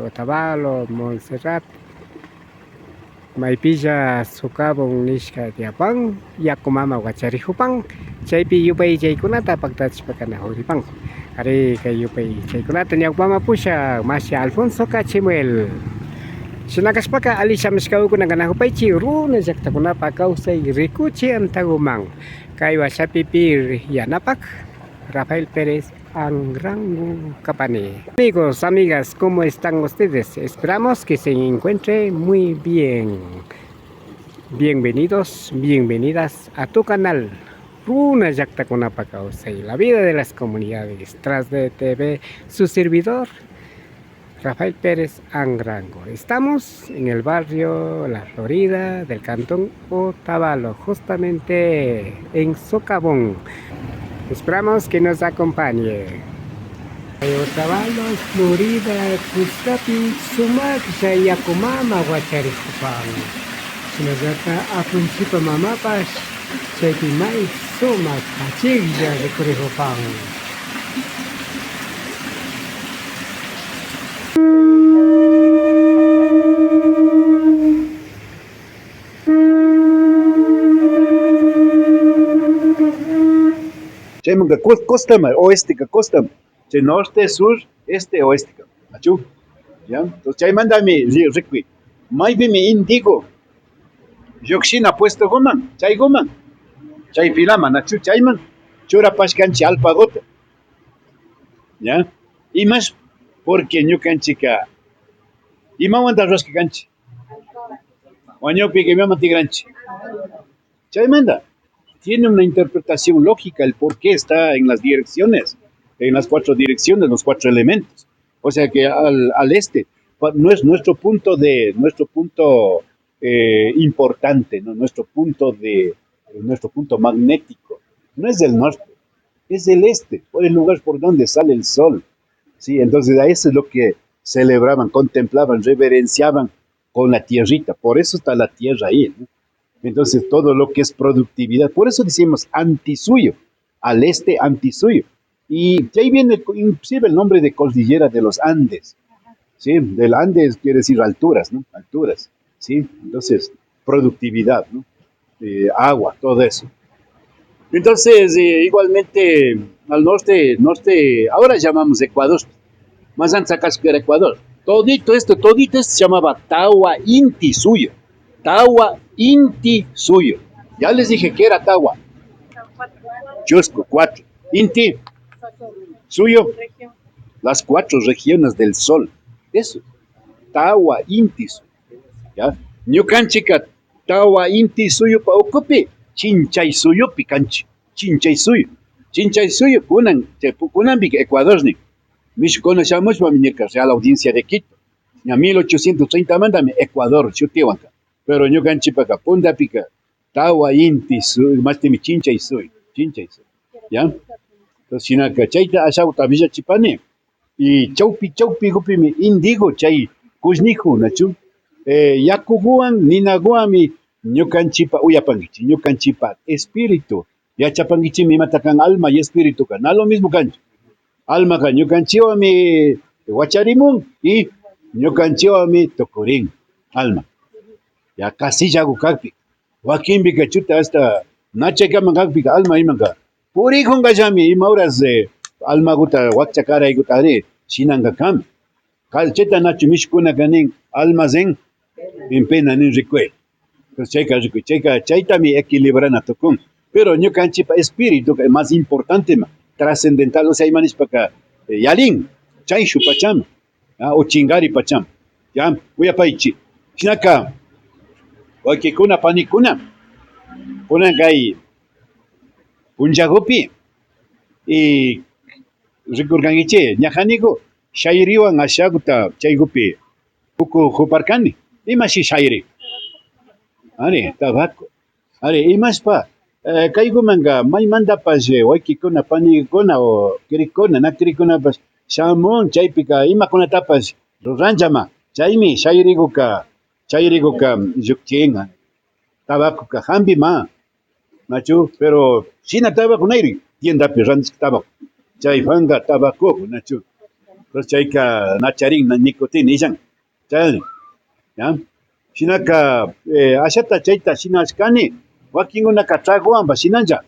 Otavalo, Montserrat, Maipilla, Sukabon, Nishka, Diapang, Yakumama, Wacharihupan, Chaipi Yupay, Jaikunata, Pagtachpakana, Horipang, Are, Kayupay, Jaikunata, Yakmama Pusha, Masha Alfonso Cachimuel. Sinakaspaka alisam skau kuna kana hupaichi runa jakta kuna pakau say rikuchi antagumang kaywa sa pipir yanapak Rafael Pérez Angrango Capane. Amigos, amigas, ¿cómo están ustedes? Esperamos que se encuentren muy bien. Bienvenidos, bienvenidas a tu canal Runa Yakta kuna pakau say la vida de las comunidades tras de TV, su servidor Rafael Pérez Angrango. Estamos en el barrio La Florida del cantón Otavalo, justamente en Socavón. Esperamos que nos acompañe. Otavalo, Florida, Cuscapi, Sumac, Yakumama, Huacharicupán. Sinagata, Apunchipa Mamapas, Chepimay, Sumac, Achigya de Curicopán. Chaymunga costama, oestica, costama. Chay norte, sur, este, oestica. Achu. ¿Ya? Entonces chaymanda mi riqui. Maybe mi indigo. Yoxina puesto goman, chay goman. Chay filama, nachu chayman. Chura pashkanchi alpagota. ¿Ya? Y más porque ñukanchika. Y mamanta rosca canchi. Wañopi que me mantigranchi. Chaymanda. Tiene una interpretación lógica el por qué está en las direcciones, en las cuatro direcciones, los cuatro elementos. O sea que al este no es nuestro punto importante, ¿no? Nuestro punto magnético. No es del norte, es del este, por el lugar por donde sale el sol. Sí, entonces a eso es lo que celebraban, contemplaban, reverenciaban con la tierrita. Por eso está la tierra ahí, ¿no? Entonces, todo lo que es productividad, por eso decimos antisuyo, al este antisuyo. Y de ahí viene inclusive el nombre de cordillera de los Andes, ¿sí? Del Andes quiere decir alturas, ¿no? Alturas, ¿sí? Entonces, productividad, ¿no? Agua, todo eso. Entonces, igualmente, al norte, ahora llamamos Ecuador, más antes acá era Ecuador. Todito esto se llamaba Tawa Inti Suyo. Tawa Inti Suyo. Ya les dije que era Tawa. Chusco, 4. Inti Suyo. Las 4 regiones del sol. Eso. Tawa Inti Suyo. ¿Ya? Ñukanchika Tawa Inti Suyo pa ocupe. Chinchay Suyo picanchi. Chinchay Suyo. Chinchay Suyo kunan big Ecuador ni. Mish conocemos mamiñeca, Real Audiencia de Quito. En 1830 mandame Ecuador, chutiwanka. Pero yo ganchipaca, punda pica, tawa inti, más de mi chincha y soy. ¿Ya? Entonces, si no, chaita, asauta, villa chipane. Y chaupi, gupi, mi indigo, chay, kuzniku, nachu. Yakuguan, ninaguami, ñukanchipa, uyapangichi, ñukanchipa, espíritu. Ya chapangichi, mi matacan alma y espíritu, no lo mismo cancho. Alma kan, ñukanchiwa mi huacharimun y ñukanchiwa mi tocurín, alma. Ya casi ya gukakpi. Joaquín Bicachuta hasta Nacha Kamangakpi alma imanga. Puri Hongajami, Mauras alma guta, Wakchakara y Gutare, Shinangakam. Calcheta Nacho Mishkuna Ganin, almacén, en pena ni recuerdo. Pues checa, chaita mi equilibrana tocón. Pero no canchipa espíritu, que es más importante, trascendental, o sea, hay manis para Yalin, Chaishu Pacham, o Chingari Pacham. Ya, voy a paichi. Chinaka. Oye, kuna panikuna, kuna gai, punjagopi, y recurgangiche, ñajanigo, shairiwan ashaguta, chaigupi, puku huparkani, y mashi shairi. Are, tabaco. Are, y más pa, caigo manga, may manda paje, oye, kuna panikuna, o kirikuna, na kirikuna pas, shamon, chaipika, y makuna tapas, ranjama, chaimi, shairigo ka. Chairigo ka yukchenga, tabaco ka hambi ma, nachu, pero sina tabaco nairi, tienda pirrands tabaco, chaifanga tabaco, nachu. Entonces, chayka nacharin, nicotin, ishan. Chay, ¿ya? Shinaka, ashata chayta, shinashkani, wakin una katraguan, bashinanja.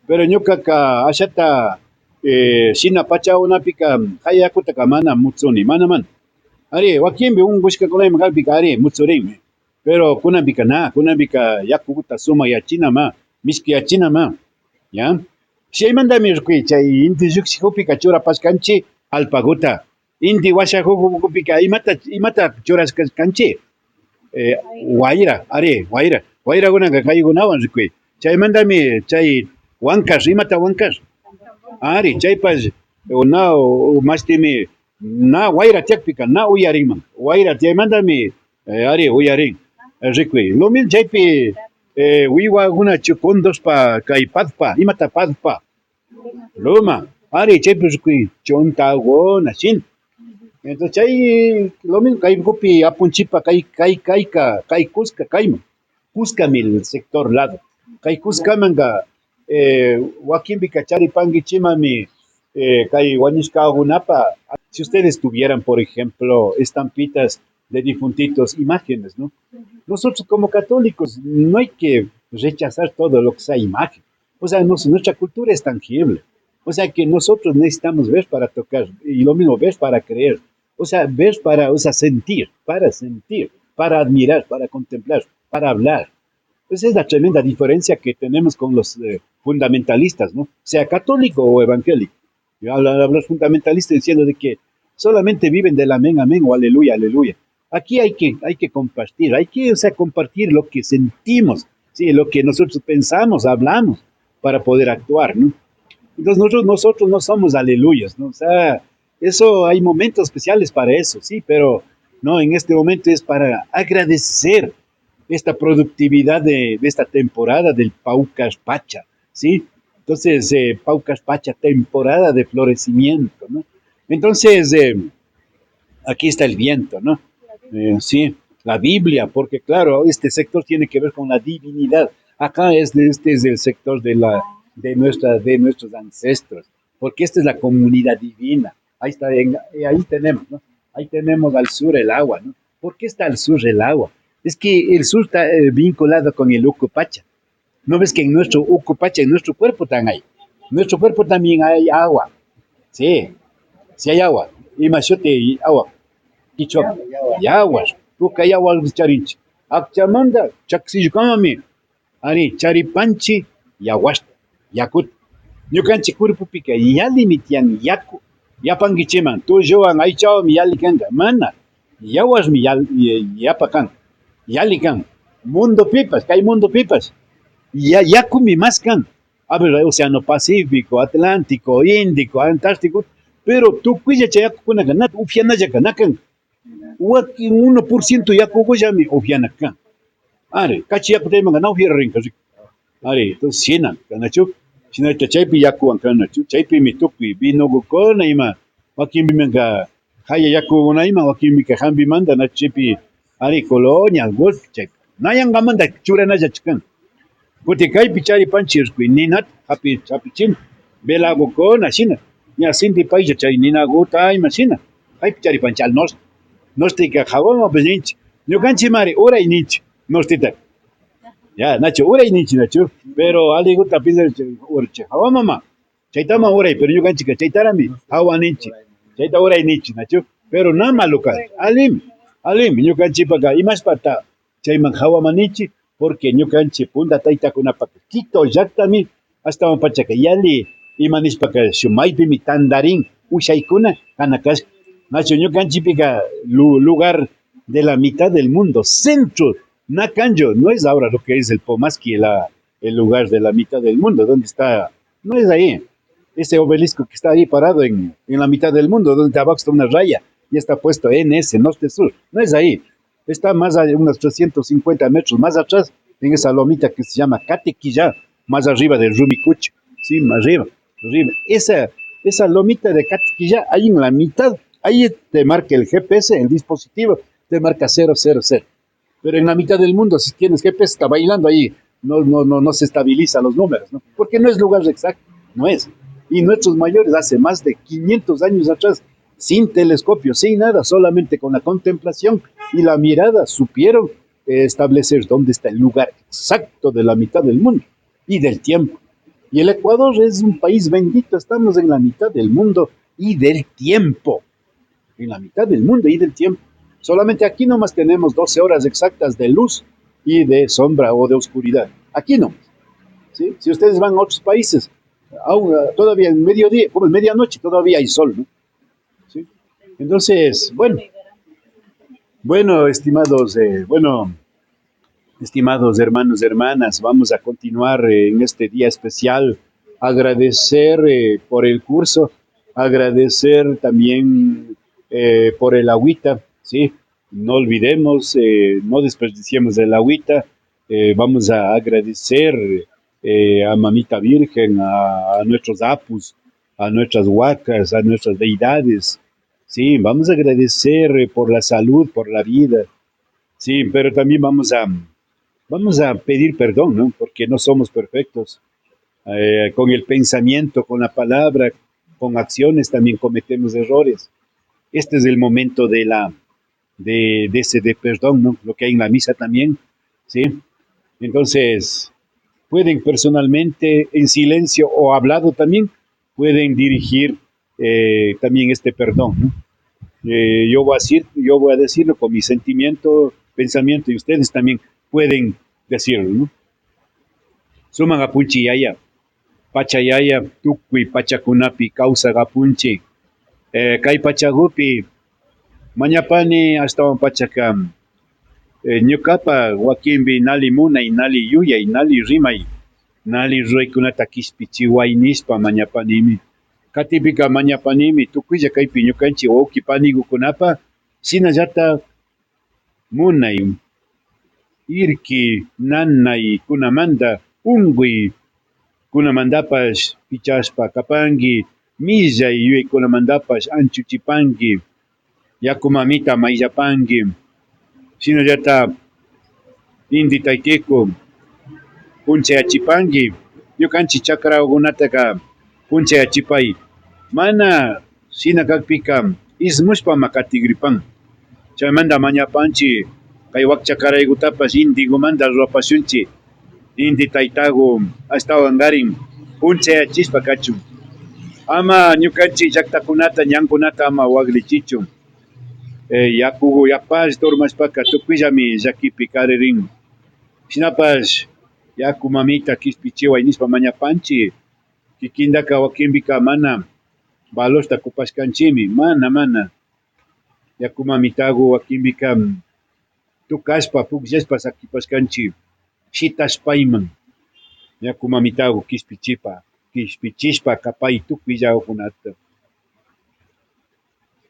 Pero ñuka ka ashata, shina pacha una pica, hayakuta kamana, mutsuni, manaman. Ari, wakin be un busca con la imagen pica, ari, mutsurin. Pero kuna bika yakuta suma ya china ma, miski ya china ma, ¿ya? Si hay manda mi chay, inti yuxi hupika chura pascanchi, alpaguta. Inti washa hupika, imata churas canchi. Guaira, are, guaira. Guaira guna kakai gunawan rikui. Chay manda mi, chay, huancas, imata huancas. Ari, chay pas, una, mastimi, na guaira tiakpika, na uyariman. Guaira, chay manda mi, ari, uyarin. Rikui. Lo mil chaypi, wiwa guna chukondos pa, kay padpa, imata padpa. Loma, ari, chaypi rikui, chontago, nashin. Entonces chay, lo mismo, kay gopi apunchipa, kay Cusca, kayman. Cusca mil sector lado. Kay Cusca manga, Joaquín Bicachari Pangui Chimami, kay Huanisca Gunapa. Si ustedes tuvieran, por ejemplo, estampitas de difuntitos, imágenes, ¿no? Nosotros como católicos no hay que rechazar todo lo que sea imagen. O sea, nuestra cultura es tangible. O sea, que nosotros necesitamos ver para tocar y lo mismo ver para creer. O sea, ver para, o sea, sentir, para admirar, para contemplar, para hablar. Esa es la tremenda diferencia que tenemos con los fundamentalistas, ¿no? Sea católico o evangélico. Los fundamentalistas diciendo de que solamente viven del amén, amén o aleluya, aleluya. Aquí hay que compartir, hay que, o sea, compartir lo que sentimos, ¿sí? Lo que nosotros pensamos, hablamos, para poder actuar, ¿no? Entonces nosotros no somos aleluyas, ¿no? O sea, eso hay momentos especiales para eso, sí, pero no, en este momento es para agradecer esta productividad de esta temporada del Paucas Pacha, ¿sí? Entonces, Paucas Pacha, temporada de florecimiento, ¿no? Entonces, aquí está el viento, ¿no? Sí, la Biblia, porque claro, este sector tiene que ver con la divinidad. Acá este es el sector de nuestros ancestros, porque esta es la comunidad divina. Ahí está, ahí tenemos, ¿no? Ahí tenemos al sur el agua, ¿no? ¿Por qué está al sur el agua? Es que el sur está vinculado con el Ucupacha. ¿No ves que en nuestro Ucupacha, en nuestro cuerpo también hay? En nuestro cuerpo también hay agua. Sí, sí hay agua. Y machote agua. Kichwa, yaguas. Tú callaguas charinchi. Achamanda, chaxilkamami. Ari, charipanchi, yaguasta, yakut. Ñukanchi cuerpo pica, yali mitian yaku. Yapangichiman, tú yoan, ay chao mi yali kanga. Mana, yaguas mi yapakan. Yali kan. Mundo pipas, hay mundo pipas. Ya, yaku mi más kan. A ver, Océano Pacífico, Atlántico, Índico, Antártico. Pero tú cuya chayaku kunakan, nat ufiana yakanakan. Waki 1% yaku goyami ufianakan. Are, kachi yaku teman na ufiera rinka. Are, entonces sinan, kanachu. Sina chaypi yaku an kanachu. Chaypi mi tupi vino gukona ima. Wakin bimenga haya yaku una ima, wakin mi kahambi manda na chaypi. Are, colonia, golf, chay. Nayan gamanda churana yachikan. Porque kai pichari panchir kui ninat hapi chin bela goko na sina ya sinti paija chay nina gota ay masina kai pichari panchal nos tika hawama beninch yo ganchi mari ora inich nos tita ya nacho ora inich nacho pero ali gota pizar urche hawama ma chaitama ora pero yo ganchi ka chaitarami hawa ninchi chaita ora inich nacho pero na maluka alim yo ganchi paga imas pata chayman hawama ninchi porque ñukanchi punta tayta kunapaka Quito llaktami hasta pachaka yali imanishpaka shumaypi mi tandarin ushaykuna kanakas nacho ñukanchipika lugar de la mitad del mundo centro nakanjo no es ahora lo que es el Pomaski el lugar de la mitad del mundo donde está no es ahí ese obelisco que está ahí parado en la mitad del mundo donde abajo está una raya y está puesto NS norte sur no es ahí. Está más a unos 350 metros más atrás, en esa lomita que se llama Catequilla, más arriba del Rumicucho. Sí, más arriba, arriba. Esa lomita de Catequilla, ahí en la mitad, ahí te marca el GPS, el dispositivo, te marca 000. Pero en la mitad del mundo, si tienes GPS, está bailando ahí, no se estabilizan los números, ¿no? Porque no es lugar exacto, no es. Y nuestros mayores hace más de 500 años atrás sin telescopio, sin nada, solamente con la contemplación y la mirada supieron establecer dónde está el lugar exacto de la mitad del mundo y del tiempo. Y el Ecuador es un país bendito, estamos en la mitad del mundo y del tiempo, en la mitad del mundo y del tiempo. Solamente aquí nomás tenemos 12 horas exactas de luz y de sombra o de oscuridad. Aquí no. ¿Sí? Si ustedes van a otros países, aún, todavía en mediodía, como en medianoche, todavía hay sol, ¿no? ¿Sí? Entonces, bueno, estimados hermanos, hermanas, vamos a continuar en este día especial. Agradecer por el curso, agradecer también por el agüita, ¿sí? No olvidemos, no desperdiciemos el agüita. Vamos a agradecer a Mamita Virgen, a nuestros apus, a nuestras huacas, a nuestras deidades. Sí, vamos a agradecer por la salud, por la vida. Sí, pero también vamos a pedir perdón, ¿no? Porque no somos perfectos. Con el pensamiento, con la palabra, con acciones también cometemos errores. Este es el momento de ese de perdón, ¿no? Lo que hay en la misa también, ¿sí? Entonces, pueden personalmente, en silencio o hablado también, pueden dirigir también este perdón, ¿no? Yo voy a decirlo con mi sentimiento, pensamiento, y ustedes también pueden decirlo, ¿no? Suman apunchi yaya, pachayaya, tukui, pachakunapi, causa gapunchi, kai pachagupi, mañapani, hasta un pachacam, ñukapa, wakimbi, nali munay, nali yuyay, nali rimay, nali ruikunata kispichiway nispa mañapanimi. Katipika mañapanimi, tukuya kaypi ñukanchi wawki panigukunapa, sinallata munay, irki, nanay, kunamanda, unguy, kunamandapash, pichashpa kapangi, millay, yuyay kunamandapash, anchuchipangi, yakumamita mayllapangi, sinallata indi taytiku, punche achipangi, ñukanchi chakrakunataka punche achipay, mana sinakakpika ismushpa makatigripan, chaymanta mañapanchi, kay wakcha karaykutapas indigumanta rurapashunchi, indi taytagu ashtawangarin punche achispa kachun. Ama ñukanchi llaktakunata ñankunata ama waglichichun. Yaku yapash dormashpaka tukuyllami llakipi karirin. Shinapash yaku mamita kispichiway nispa mañapanchi, kikindaka wakinbika mana balosta kupashkanchimi, mana. Yaku mamitagu wakinbika tukashpa pukllashpa sakipashkanchi, shitashpayman. Yaku mamitagu kispichishpa kapay tukuy llawakunata.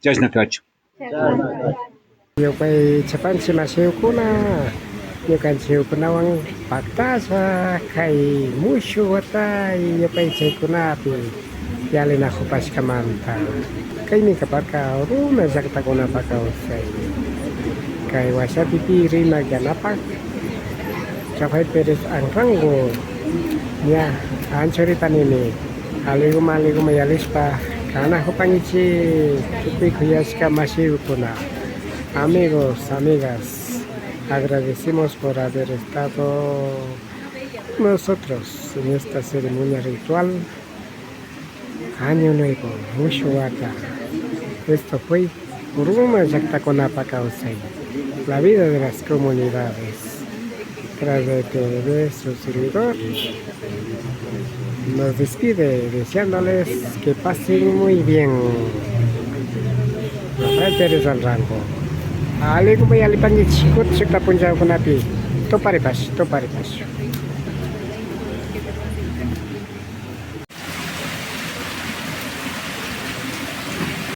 Chashna kachu. Yupay chapanchi masiyukuna, ñukanchikkunawan paktashpa kay mushu watay yupay chaykunapi yalinakupashkamanta kaymi kaparka runa llaqtakunapa kawsay kay washapipi rina yanapak Rafael Pérez Angrango ña anchoripanimi aliguma yalispa kana hupangichi tukuy kuyashka masiyukuna. Amigos, amigas, agradecemos por haber estado con nosotros en esta ceremonia ritual Año Nuevo, Mushuata. Esto fue Uruma Yaktakonapa Kausei, la vida de las comunidades. Tras de TV, su servidor nos despide deseándoles que pasen muy bien. Rafael Pérez Angrango. Aligum yalipangi chikut sikta punjau kunapi. Toparipas.